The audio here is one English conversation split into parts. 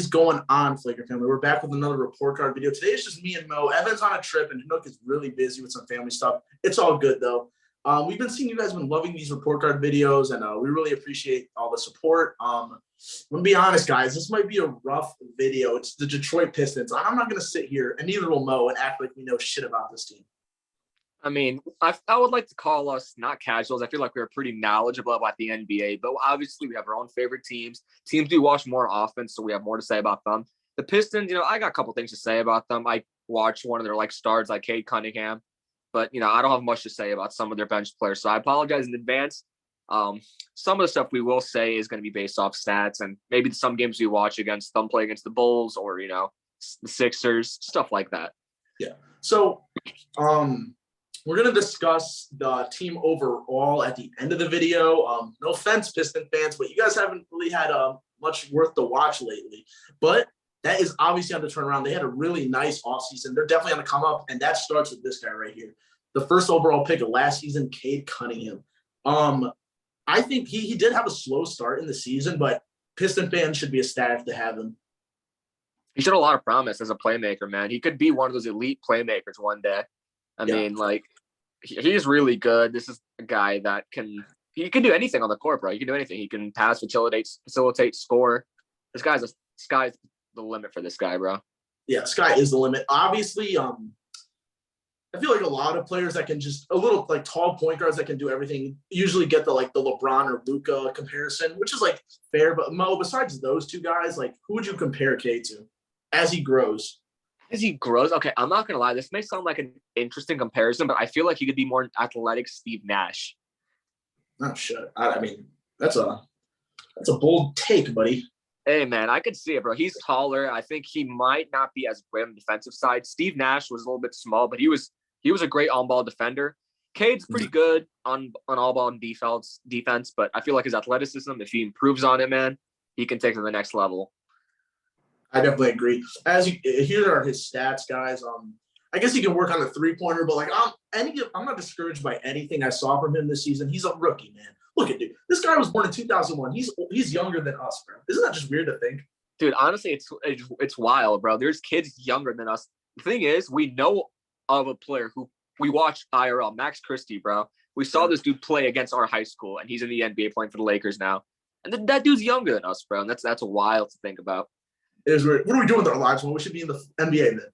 is going on, Flaker family? We're back with another report card video. Today it's just me and Mo. Evan's on a trip, and Nook is really busy with some family stuff. It's all good, though. We've been seeing you guys have been loving these report card videos, and we really appreciate all the support. I'm going to be honest, guys. This might be a rough video. It's the Detroit Pistons. I'm not going to sit here, and neither will Mo, and act like we know shit about this team. I mean, I would like to call us not casuals. I feel like we're pretty knowledgeable about the NBA, but obviously we have our own favorite teams. Teams we watch more often, so we have more to say about them. The Pistons, I got a couple things to say about them. I watched one of their stars like Cade Cunningham, but I don't have much to say about some of their bench players, so I apologize in advance. Some of the stuff we will say is going to be based off stats, and maybe some games we watch against them play against the Bulls or the Sixers, stuff like that. Yeah. So, we're going to discuss the team overall at the end of the video. No offense, Piston fans, but you guys haven't really had much worth to watch lately. But that is obviously on the turnaround. They had a really nice offseason. They're definitely on the come up, and that starts with this guy right here. The first overall pick of last season, Cade Cunningham. I think he did have a slow start in the season, but Piston fans should be ecstatic to have him. He showed a lot of promise as a playmaker, man. He could be one of those elite playmakers one day. I mean, he's really good. This is a guy that can do anything on the court, bro. He can do anything. He can pass, facilitate, score. Sky's the limit for this guy, bro. Yeah, sky is the limit. Obviously, I feel like a lot of players that can just tall point guards that can do everything usually get the LeBron or Luka comparison, which is fair. But Mo, besides those two guys, who would you compare Cade to as he grows? As he grows, okay, I'm not gonna lie. This may sound like an interesting comparison, but I feel like he could be more athletic Steve Nash. Oh shit! I mean, that's a bold take, buddy. Hey man, I could see it, bro. He's taller. I think he might not be as great on the defensive side. Steve Nash was a little bit small, but he was a great on-ball defender. Cade's pretty good on all-ball and defense, but I feel like his athleticism, if he improves on it, man, he can take it to the next level. I definitely agree. Here are his stats, guys. I guess he can work on the three-pointer, but I'm not discouraged by anything I saw from him this season. He's a rookie, man. Look at dude. This guy was born in 2001. He's younger than us, bro. Isn't that just weird to think? Dude, honestly, it's wild, bro. There's kids younger than us. The thing is, we know of a player who we watched IRL, Max Christie, bro. We saw this dude play against our high school, and he's in the NBA playing for the Lakers now. And that dude's younger than us, bro. And that's wild to think about. It is weird. What are we doing with our lives? Well, we should be in the NBA then.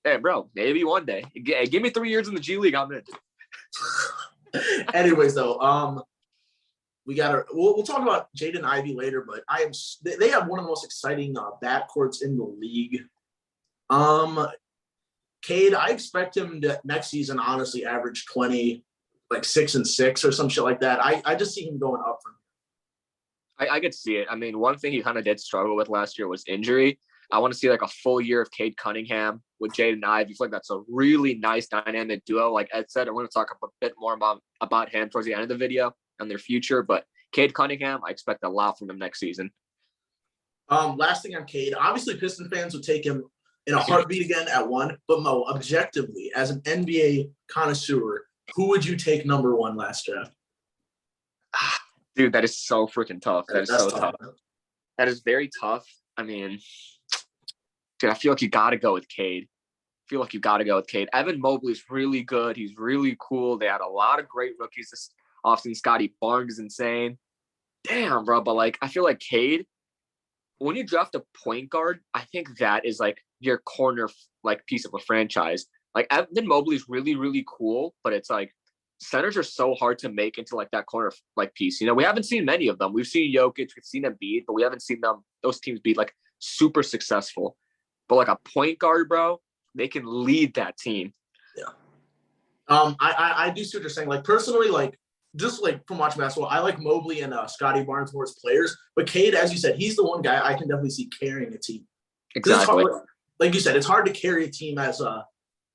Hey, bro, maybe one day. Give me 3 years in the G League, I'm in. Anyways, though, we'll talk about Jaden Ivey later, but they have one of the most exciting backcourts in the league. Cade, I expect him to next season honestly average 20, 6 and 6 or some shit like that. I just see him going up from here. I could see it. I mean, one thing he kind of did struggle with last year was injury. I want to see a full year of Cade Cunningham with Jaden Ivey. I feel like that's a really nice dynamic duo. Like Ed said, I'm going to talk a bit more about him towards the end of the video and their future. But Cade Cunningham, I expect a lot from him next season. Last thing on Cade, obviously Piston fans would take him in a heartbeat again at 1. But Mo, objectively, as an NBA connoisseur, who would you take number 1 last draft? Dude, that is so freaking tough. That's so tough. That is very tough. I mean, dude, I feel like you got to go with Cade. Evan Mobley's really good. He's really cool. They had a lot of great rookies this offseason. Scotty Barnes is insane. Damn, bro. But I feel like Cade, when you draft a point guard, I think that is your corner piece of a franchise. Evan Mobley's really, really cool, but it's centers are so hard to make into that corner piece. We haven't seen many of them. We've seen Jokic, we've seen Embiid, but we haven't seen those teams be super successful. But a point guard, bro, they can lead that team. Yeah. I do see what you're saying. Personally, just from watching basketball, I like Mobley and Scotty Barnes more as players. But Cade, as you said, he's the one guy I can definitely see carrying a team. Exactly. Like you said, it's hard to carry a team as a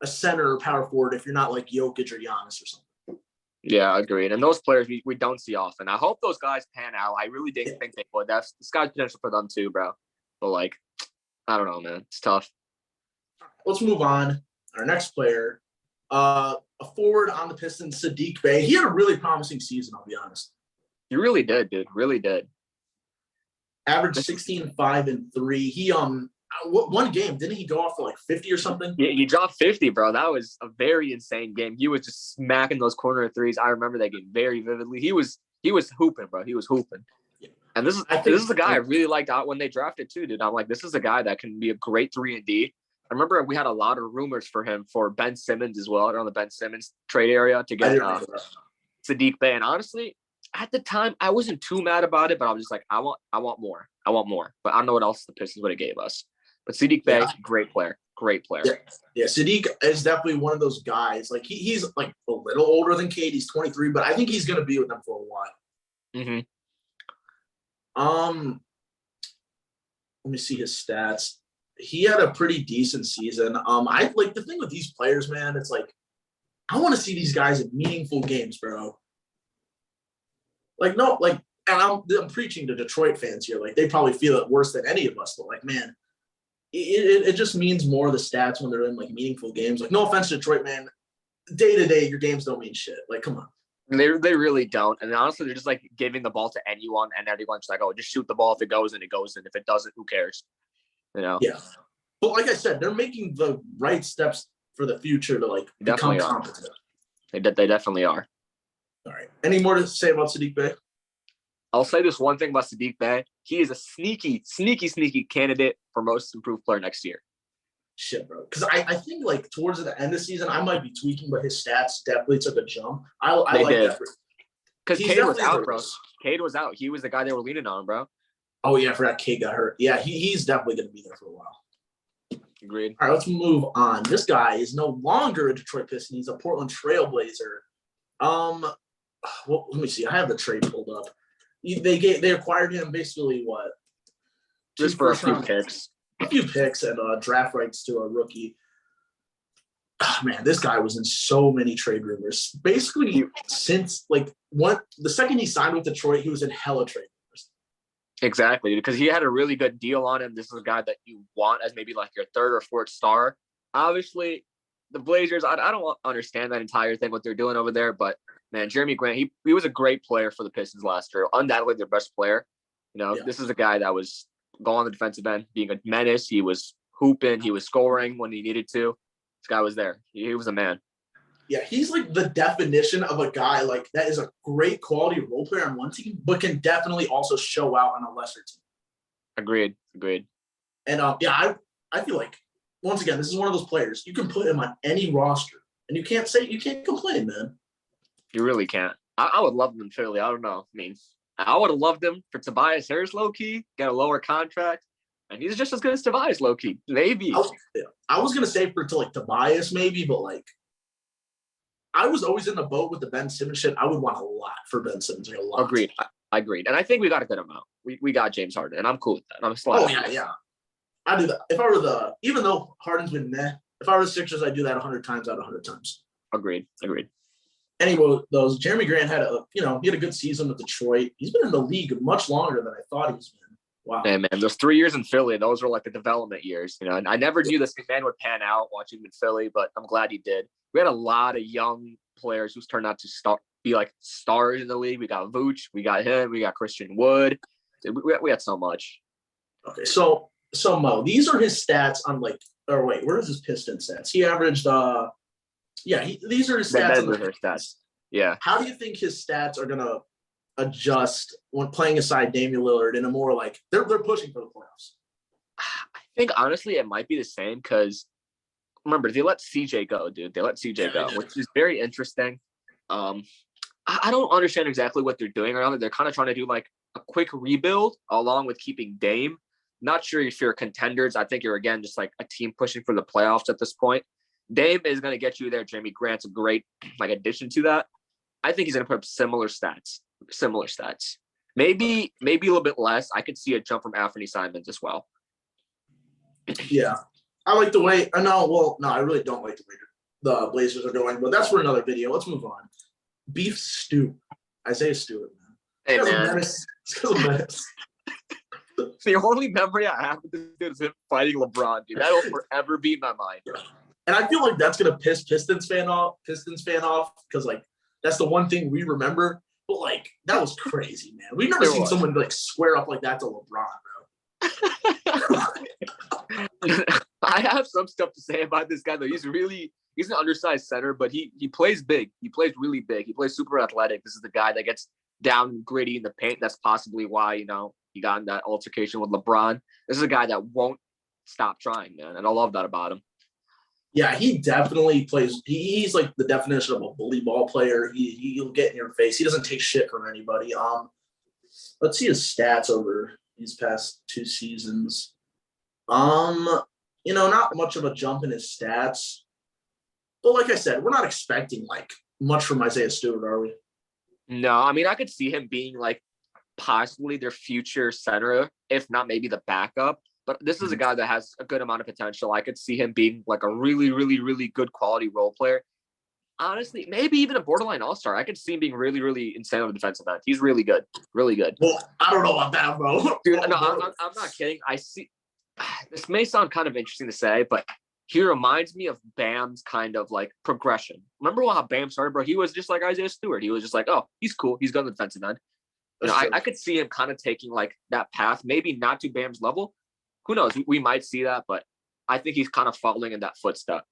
center or power forward if you're not Jokic or Giannis or something. Yeah, agreed. And those players we don't see often. I hope those guys pan out. I really didn't think they would. That's the sky's potential for them too, bro. But I don't know, man. It's tough. Let's move on. Our next player, a forward on the Pistons, Saddiq Bey. He had a really promising season, I'll be honest. He really did, dude. Really did. averaged 16, 5, and 3. He one game, didn't he go off for like 50 or something? Yeah, he dropped 50, bro. That was a very insane game. He was just smacking those corner threes. I remember that game very vividly. He was hooping, bro. He was hooping. Yeah. And this is a guy I really liked out when they drafted too, dude. I'm like, this is a guy that can be a great 3-and-D. I remember we had a lot of rumors for him for Ben Simmons as well, around the Ben Simmons trade area to get Saddiq Bey. And honestly, at the time, I wasn't too mad about it, but I was just like, I want more. I want more. But I don't know what else the Pistons would have gave us. But Saddiq Bey, great player. Yeah, Saddiq is definitely one of those guys. Like he's like a little older than Cade. He's 23, but I think he's gonna be with them for a while. Mm-hmm. Let me see his stats. He had a pretty decent season. I like the thing with these players, man. It's like I want to see these guys in meaningful games, bro. Like no, like, and I'm preaching to Detroit fans here. Like they probably feel it worse than any of us, but like, man. It just means more of the stats when they're in like meaningful games. Like, no offense to Detroit, man. Day to day, your games don't mean shit. Like, come on. They really don't. And honestly, they're just like giving the ball to anyone, and everyone's like, "Oh, just shoot the ball. If it goes in, it goes in. If it doesn't, who cares?" You know? Yeah. But like I said, they're making the right steps for the future to like become competent. They definitely are. All right. Any more to say about Saddiq Bey? I'll say this one thing about Saddiq Bey. He is a sneaky candidate for most improved player next year. Shit, bro. Because I think like towards the end of the season, I might be tweaking, but his stats definitely took a jump. I like that. Because Cade was out, bro. Cade was out. He was the guy they were leaning on, bro. Oh, yeah, I forgot Cade got hurt. Yeah, he's definitely going to be there for a while. Agreed. All right, let's move on. This guy is no longer a Detroit Piston. He's a Portland Trailblazer. Well, let me see. I have the trade pulled up. They acquired him basically what? Just for a few picks. A few picks and draft rights to a rookie. Oh, man, this guy was in so many trade rumors. Basically, since like the second he signed with Detroit, he was in hella trade rumors. Exactly, because he had a really good deal on him. This is a guy that you want as maybe like your third or fourth star. Obviously, the Blazers, I don't understand that entire thing, what they're doing over there, but man, Jerami Grant, he was a great player for the Pistons last year. Undoubtedly their best player. You know, This is a guy that was going on the defensive end, being a menace. He was hooping. He was scoring when he needed to. This guy was there. He was a man. Yeah, he's like the definition of a guy like that is a great quality role player on one team, but can definitely also show out on a lesser team. Agreed. And I feel like, once again, this is one of those players. You can put him on any roster, and you can't complain, man. You really can't. I would love him in Philly. I don't know. I mean, I would have loved him for Tobias Harris low-key, get a lower contract, and he's just as good as Tobias low-key. Maybe. I was going to say to like Tobias maybe, but like I was always in the boat with the Ben Simmons shit. I would want a lot for Ben Simmons. Like a lot. Agreed. I agreed. And I think we got a good amount. We got James Harden, and I'm cool with that. I'm sliding. Oh, yeah. I do that. If I were even though Harden's been meh, if I were the Sixers, I'd do that 100 times out of 100 times. Agreed. Anyway, Jerami Grant had he had a good season with Detroit. He's been in the league much longer than I thought he's been. Wow. Man, those 3 years in Philly, those were like the development years. You know, and I never knew this man would pan out watching him in Philly, but I'm glad he did. We had a lot of young players who's turned out to be like stars in the league. We got Vooch, we got him, we got Christian Wood. We had so much. Okay, so Mo, these are his stats on where is his Piston stats? He averaged these are his stats. Yeah. How do you think his stats are gonna adjust when playing aside Damian Lillard in a more like they're pushing for the playoffs? I think honestly it might be the same because remember they let CJ go, dude. They let CJ go, which is very interesting. I don't understand exactly what they're doing around it. They're kind of trying to do like a quick rebuild along with keeping Dame. Not sure if you're contenders. I think you're again just like a team pushing for the playoffs at this point. Dame is going to get you there. Jerami Grant's a great like addition to that. I think he's going to put up similar stats. Maybe a little bit less. I could see a jump from Anthony Simons as well. Yeah, I like the way. I really don't like the way the Blazers are going, but that's for another video. Let's move on. Beef stew. Isaiah Stewart, man. Hey, man. It's because of menace. The only memory I have with this dude is him fighting LeBron, dude. That will forever be in my mind. Yeah. And I feel like that's gonna piss Pistons fan off because like that's the one thing we remember. But like that was crazy, man. We've never seen someone like square up like that to LeBron, bro. I have some stuff to say about this guy though. He's an undersized center, but he plays big. He plays really big. He plays super athletic. This is the guy that gets down and gritty in the paint. That's possibly why, he got in that altercation with LeBron. This is a guy that won't stop trying, man. And I love that about him. Yeah, he definitely plays. He's like the definition of a bully ball player. He'll get in your face. He doesn't take shit from anybody. Let's see his stats over these past 2 seasons. Not much of a jump in his stats. But like I said, we're not expecting like much from Isaiah Stewart, are we? No, I mean, I could see him being like possibly their future center, if not maybe the backup. But this is a guy that has a good amount of potential. I could see him being like a really, really, really good quality role player. Honestly, maybe even a borderline all-star. I could see him being really, really insane on the defensive end. He's really good. Really good. Well, I don't know about that, bro. Dude, no, I'm not kidding. I see. This may sound kind of interesting to say, but he reminds me of Bam's kind of like progression. Remember how Bam started, bro? He was just like Isaiah Stewart. He was just like, oh, he's cool. He's good on the defensive end. I could see him kind of taking like that path, maybe not to Bam's level. Who knows? We might see that, but I think he's kind of following in that footstep.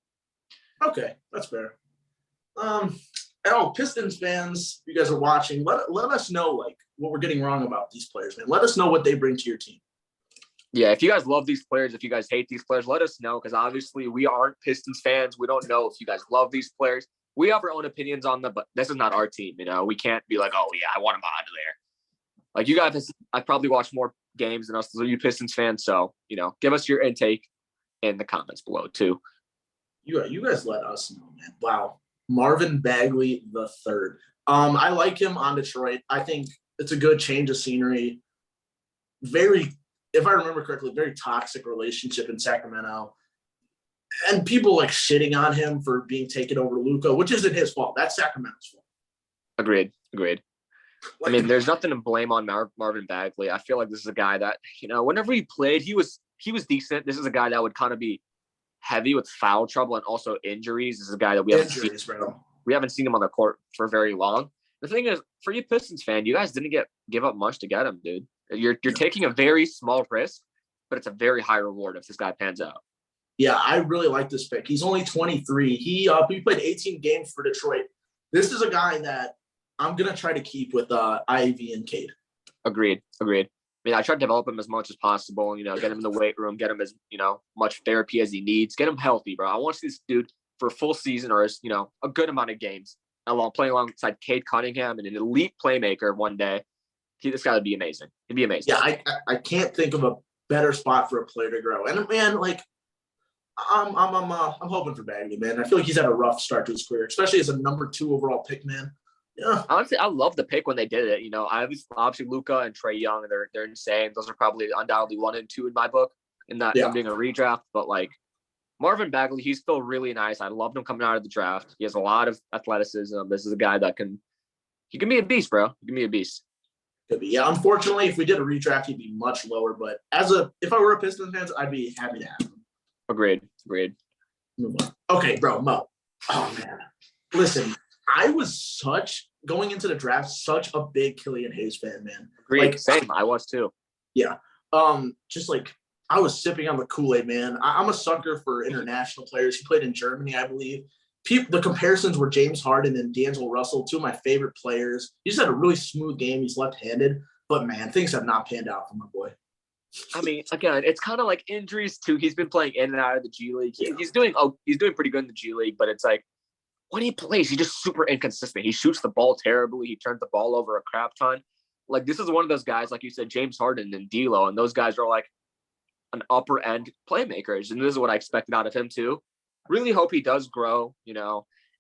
Okay, that's fair. Pistons fans, you guys are watching. Let us know like what we're getting wrong about these players, man. Let us know what they bring to your team. Yeah, if you guys love these players, if you guys hate these players, let us know because obviously we aren't Pistons fans. We don't know if you guys love these players. We have our own opinions on them, but this is not our team. We can't be like, oh yeah, I want him out of there. Like you guys, I've probably watched more games than us, so you Pistons fans. So give us your intake in the comments below too. You guys let us know, man. Wow, Marvin Bagley III. I like him on Detroit. I think it's a good change of scenery. Very, if I remember correctly, very toxic relationship in Sacramento. And people like shitting on him for being taken over to Luka, which isn't his fault. That's Sacramento's fault. Agreed. I mean, there's nothing to blame on Marvin Bagley. I feel like this is a guy that, whenever he played, he was decent. This is a guy that would kind of be heavy with foul trouble and also injuries. This is a guy that we haven't seen him on the court for very long. The thing is, for you Pistons fan, you guys didn't give up much to get him, dude. You're taking a very small risk, but it's a very high reward if this guy pans out. Yeah, I really like this pick. He's only 23. He played 18 games for Detroit. This is a guy that I'm gonna try to keep with Ivy and Cade. Agreed. I mean, I try to develop him as much as possible. Get him in the weight room, get him as much therapy as he needs, get him healthy, bro. I want to see this dude for a full season or as a good amount of games, playing alongside Cade Cunningham and an elite playmaker one day. This guy would be amazing. It'd be amazing. Yeah, I can't think of a better spot for a player to grow. And man, like I'm hoping for Bagley, man. I feel like he's had a rough start to his career, especially as a number 2 overall pick, man. Yeah. Honestly, I love the pick when they did it. Obviously Luka and Trae Young, they're insane. Those are probably undoubtedly 1 and 2 in my book in that being a redraft. But like Marvin Bagley, he's still really nice. I loved him coming out of the draft. He has a lot of athleticism. This is a guy that can be a beast, bro. He can be a beast. Could be. Yeah, unfortunately, if we did a redraft, he'd be much lower. But if I were a Pistons fan, I'd be happy to have him. Agreed. Move on. Okay, bro, Mo. Oh man, listen. I was going into the draft such a big Killian Hayes fan, man. Agreed. Like, same. I was too. Yeah. Just like I was sipping on the Kool-Aid, man. I'm a sucker for international players. He played in Germany, I believe. The comparisons were James Harden and D'Angelo Russell, 2 of my favorite players. He's had a really smooth game. He's left-handed, but man, things have not panned out for my boy. I mean, again, it's kind of like injuries too. He's been playing in and out of the G League. He's doing pretty good in the G League, but it's like when he plays, he's just super inconsistent. He shoots the ball terribly. He turns the ball over a crap ton. Like this is one of those guys, like you said, James Harden and D'Lo, and those guys are like an upper end playmakers, and this is what I expected out of him too. Really hope he does grow.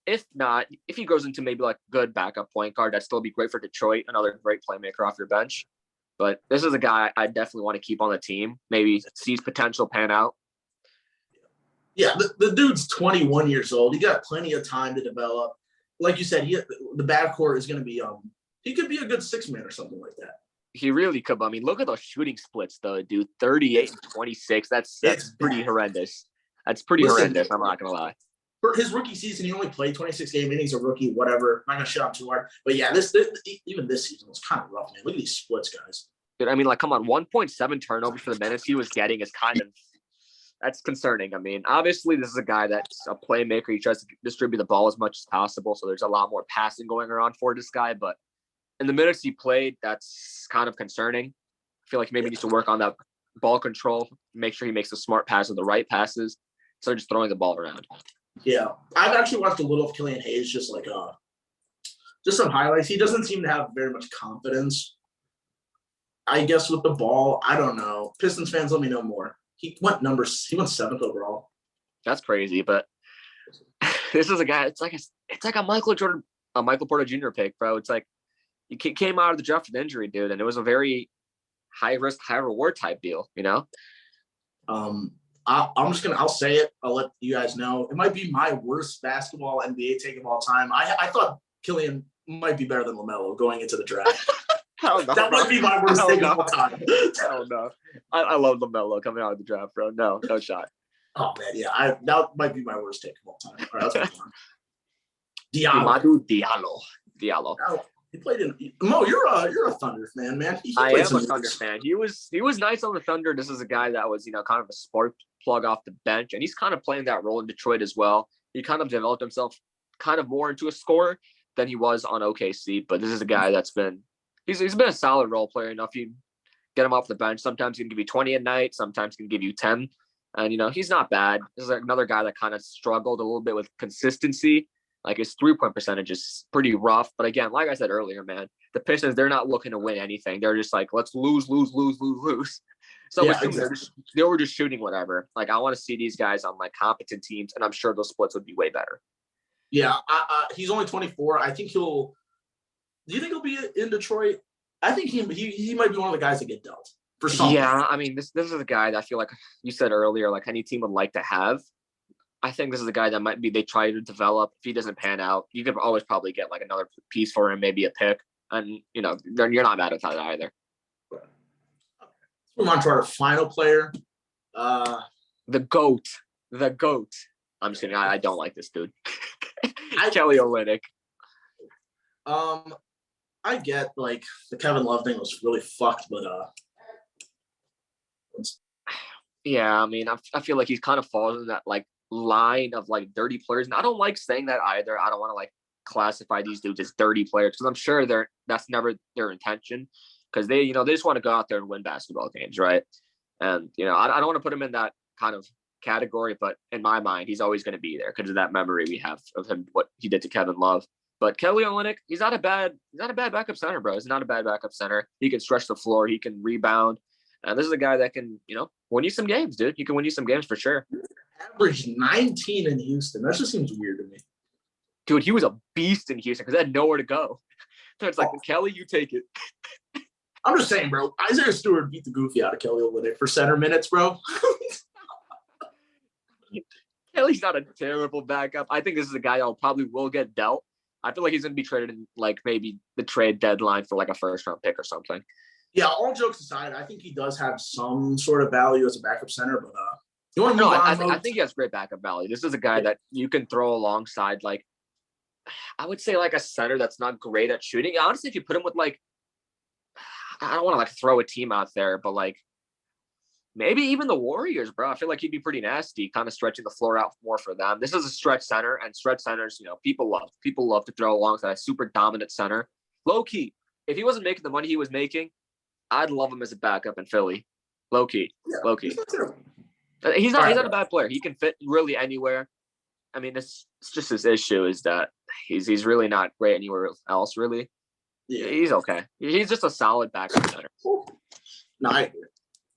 If not, if he grows into maybe like good backup point guard, that'd still be great for Detroit. Another great playmaker off your bench. But this is a guy I definitely want to keep on the team. Maybe sees potential pan out. Yeah, the dude's 21 years old. He got plenty of time to develop. Like you said, the backcourt is going to be he could be a good 6-man or something like that. He really could. I mean, look at those shooting splits, though, dude. 38 and 26. That's pretty horrendous. That's pretty horrendous. I'm not gonna lie. for his rookie season, he only played 26 game innings, a rookie, whatever. I'm not gonna shit on too hard, but yeah, this even this season was kind of rough, man. Look at these splits, guys. Dude, I mean, like, come on, 1.7 turnovers for the minutes he was getting is kind of that's concerning. I mean, obviously, this is a guy that's a playmaker. He tries to distribute the ball as much as possible, so there's a lot more passing going around for this guy. But in the minutes he played, that's kind of concerning. I feel like maybe he needs to work on that ball control, make sure he makes the smart passes, the right passes, instead of just throwing the ball around. Yeah, I've actually watched a little of Killian Hayes, just some highlights. He doesn't seem to have very much confidence. I guess with the ball, I don't know. Pistons fans, let me know more. He went 7th overall. That's crazy, but this is a guy. It's like a Michael Porter Jr. pick, bro. It's like he came out of the draft with injury, dude, and it was a very high risk, high reward type deal, you know. I'll say it. I'll let you guys know. It might be my worst basketball NBA take of all time. I thought Killian might be better than LaMelo going into the draft. That might be my worst take of all time. Hell no. I love LaMelo coming out of the draft, bro. No shot. Oh man, yeah. That might be my worst take of all time. All right, let's move on. Diallo. Oh, he played in Mo. You're a Thunder fan, man. I am a Thunder fan. He was nice on the Thunder. This is a guy that was, kind of a spark plug off the bench, and he's kind of playing that role in Detroit as well. He kind of developed himself kind of more into a scorer than he was on OKC. But this is a guy that's been he's been a solid role player enough. You get him off the bench. Sometimes he can give you 20 a night. Sometimes he can give you 10. And, he's not bad. This is another guy that kind of struggled a little bit with consistency. Like his 3-point percentage is pretty rough. But again, like I said earlier, man, the Pistons, they're not looking to win anything. They're just like, let's lose. So yeah, exactly. They were just shooting whatever. Like, I want to see these guys on like competent teams, and I'm sure those splits would be way better. Yeah, he's only 24. I think do you think he'll be in Detroit? I think he might be one of the guys that get dealt for something. Yeah, I mean, this is a guy that I feel like you said earlier, like any team would like to have. I think this is a guy that might be they try to develop. If he doesn't pan out, you could always probably get like another piece for him, maybe a pick, and you're not mad at that either. Let's move on to our final player. The GOAT. I'm just kidding. I don't like this dude. Kelly Olynyk. I get like the Kevin Love thing was really fucked, but yeah, I mean, I feel like he's kind of falls in that like line of like dirty players, and I don't like saying that either. I don't want to like classify these dudes as dirty players because I'm sure that's never their intention, because they just want to go out there and win basketball games, right? And I don't want to put him in that kind of category, but in my mind, he's always going to be there because of that memory we have of him, what he did to Kevin Love. But Kelly Olynyk, he's not a bad backup center, bro. He's not a bad backup center. He can stretch the floor. He can rebound. And this is a guy that can, win you some games, dude. He can win you some games for sure. Averaged 19 in Houston. That just seems weird to me. Dude, he was a beast in Houston because they had nowhere to go. So it's like, Kelly, you take it. I'm just saying, bro. Isaiah Stewart beat the goofy out of Kelly Olynyk for center minutes, bro. Kelly's not a terrible backup. I think this is a guy that probably will get dealt. I feel like he's going to be traded in like maybe the trade deadline for like a first-round pick or something. Yeah, all jokes aside, I think he does have some sort of value as a backup center, but you want to move on? I think he has great backup value. This is a guy that you can throw alongside, like, I would say like a center that's not great at shooting. Honestly, if you put him with like, I don't want to like throw a team out there, but like maybe even the Warriors, bro. I feel like he'd be pretty nasty, kind of stretching the floor out more for them. This is a stretch center, and stretch centers, people love to throw alongside a super dominant center. Low key, if he wasn't making the money he was making, I'd love him as a backup in Philly. Low key. He's not a bad player. He can fit really anywhere. I mean, it's just his issue is that he's really not great anywhere else, really. Yeah. He's okay. He's just a solid backup center. No, I agree.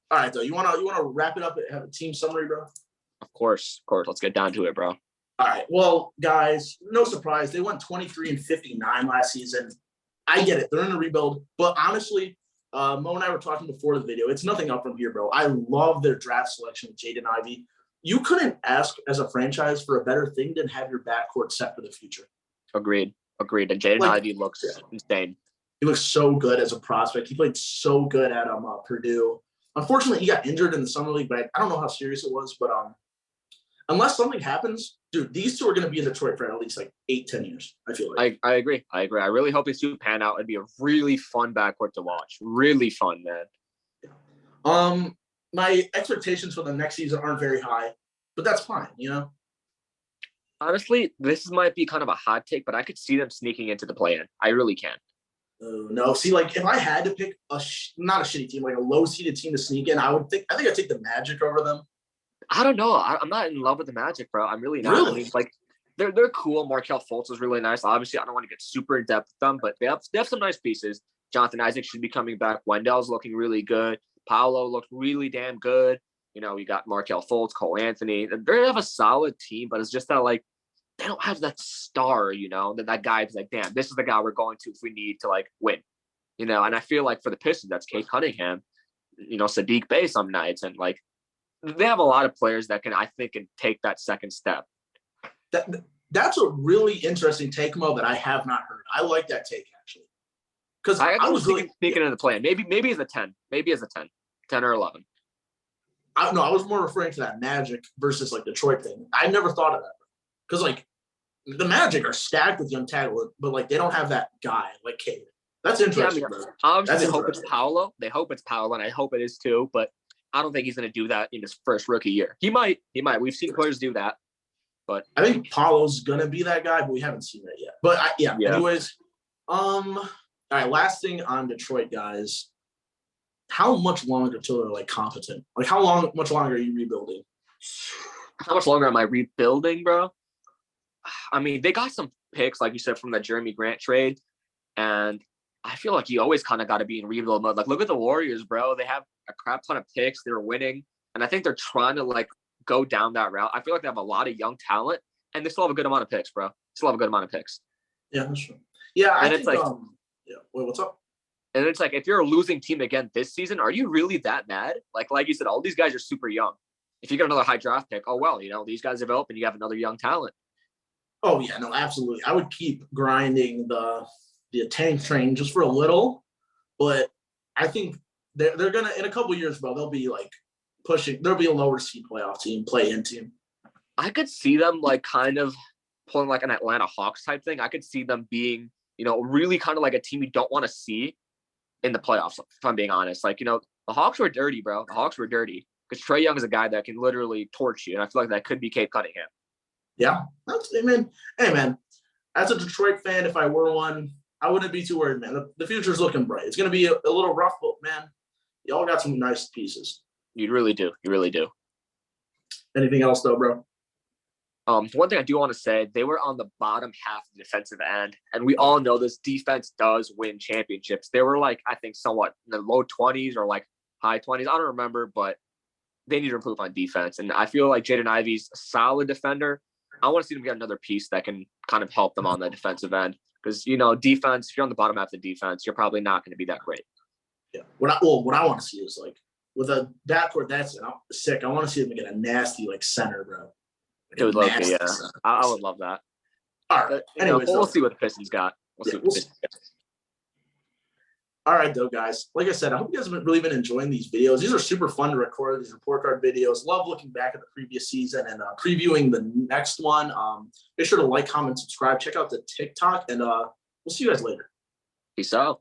All right, though. You wanna wrap it up and have a team summary, bro? Of course. Let's get down to it, bro. All right. Well, guys, no surprise. They went 23-59 last season. I get it. They're in a rebuild. But honestly, Mo and I were talking before the video. It's nothing up from here, bro. I love their draft selection with Jaden Ivey. You couldn't ask as a franchise for a better thing than have your backcourt set for the future. Agreed. And Jaden Ivey looks insane. He looks so good as a prospect. He played so good at Purdue. Unfortunately, he got injured in the summer league, but I don't know how serious it was. But unless something happens, dude, these two are going to be in Detroit for at least like 8-10 years. I feel like. I agree. I really hope these two pan out. It'd be a really fun backcourt to watch. Really fun, man. My expectations for the next season aren't very high, but that's fine, you know? Honestly, this might be kind of a hot take, but I could see them sneaking into the play-in. I really can. No, see, like if I had to pick not a shitty team, like a low-seeded team to sneak in, I think I'd take the Magic over them. I don't know. I'm not in love with the Magic, bro. I'm really not. Really? I mean, like they're cool. Markelle Fultz is really nice. Obviously, I don't want to get super in depth with them, but they have some nice pieces. Jonathan Isaac should be coming back. Wendell's looking really good. Paolo looked really damn good. You know, you got Markelle Fultz, Cole Anthony. They have a solid team, but it's just that like they don't have that star, you know, that guy is like, damn, this is the guy we're going to if we need to like win. You know, and I feel like for the Pistons, that's Cade Cunningham, you know, Saddiq Bey some nights, and like they have a lot of players that can take that second step. That's a really interesting take, Mo, that I have not heard. I like that take actually. Because I was really thinking of the plan. Maybe as a 10. Maybe as a 10. 10 or 11. I was more referring to that Magic versus like Detroit thing. I never thought of that. Because like the Magic are stacked with young talent, but like they don't have that guy like Cade. That's interesting. Yeah, obviously, they hope it's Paolo. They hope it's Paolo, and I hope it is too. But I don't think he's going to do that in his first rookie year. He might. We've seen players do that. But I think Paolo's going to be that guy, but we haven't seen that yet. But yeah. Anyways, all right, last thing on Detroit, guys. How much longer till they're like competent? Like much longer are you rebuilding? How much longer am I rebuilding, bro? I mean, they got some picks, like you said, from that Jerami Grant trade. And I feel like you always kind of got to be in rebuild mode. Like, look at the Warriors, bro. They have a crap ton of picks. They're winning. And I think they're trying to like go down that route. I feel like they have a lot of young talent and they still have a good amount of picks, bro. Still have a good amount of picks. Yeah, that's true. Yeah, and it's like, yeah. Wait, what's up? And it's like, if you're a losing team again this season, are you really that mad? Like you said, all these guys are super young. If you get another high draft pick, oh, well, you know, these guys develop and you have another young talent. Oh, yeah, no, absolutely. I would keep grinding the tank train just for a little, but I think they're going to, in a couple of years, bro, they'll be like pushing, there'll be a lower seed playoff team, play-in team. I could see them like kind of pulling like an Atlanta Hawks type thing. I could see them being, you know, really kind of like a team you don't want to see in the playoffs, if I'm being honest. Like, you know, the Hawks were dirty, bro. The Hawks were dirty because Trae Young is a guy that can literally torch you. And I feel like that could be Cade Cunningham. Yeah. Hey, man, as a Detroit fan, if I were one, I wouldn't be too worried, man. The future's looking bright. It's going to be a little rough, but, man, y'all got some nice pieces. You really do. You really do. Anything else, though, bro? One thing I do want to say, they were on the bottom half of the defensive end, and we all know this defense does win championships. They were like, I think, somewhat in the low 20s or like high 20s. I don't remember, but they need to improve on defense. And I feel like Jaden Ivey's a solid defender. I want to see them get another piece that can kind of help them on the defensive end. Because, you know, defense, if you're on the bottom half of the defense, you're probably not going to be that great. Yeah. What I want to see is, like, with a backcourt that's sick, I want to see them get a nasty, like, center, bro. It would love it, yeah. I would love that. All right. But, anyways, we'll see what the Pistons got. All right, though, guys. Like I said, I hope you guys have really been enjoying these videos. These are super fun to record, these report card videos. Love looking back at the previous season and previewing the next one. Make sure to like, comment, subscribe. Check out the TikTok, and we'll see you guys later. Peace out.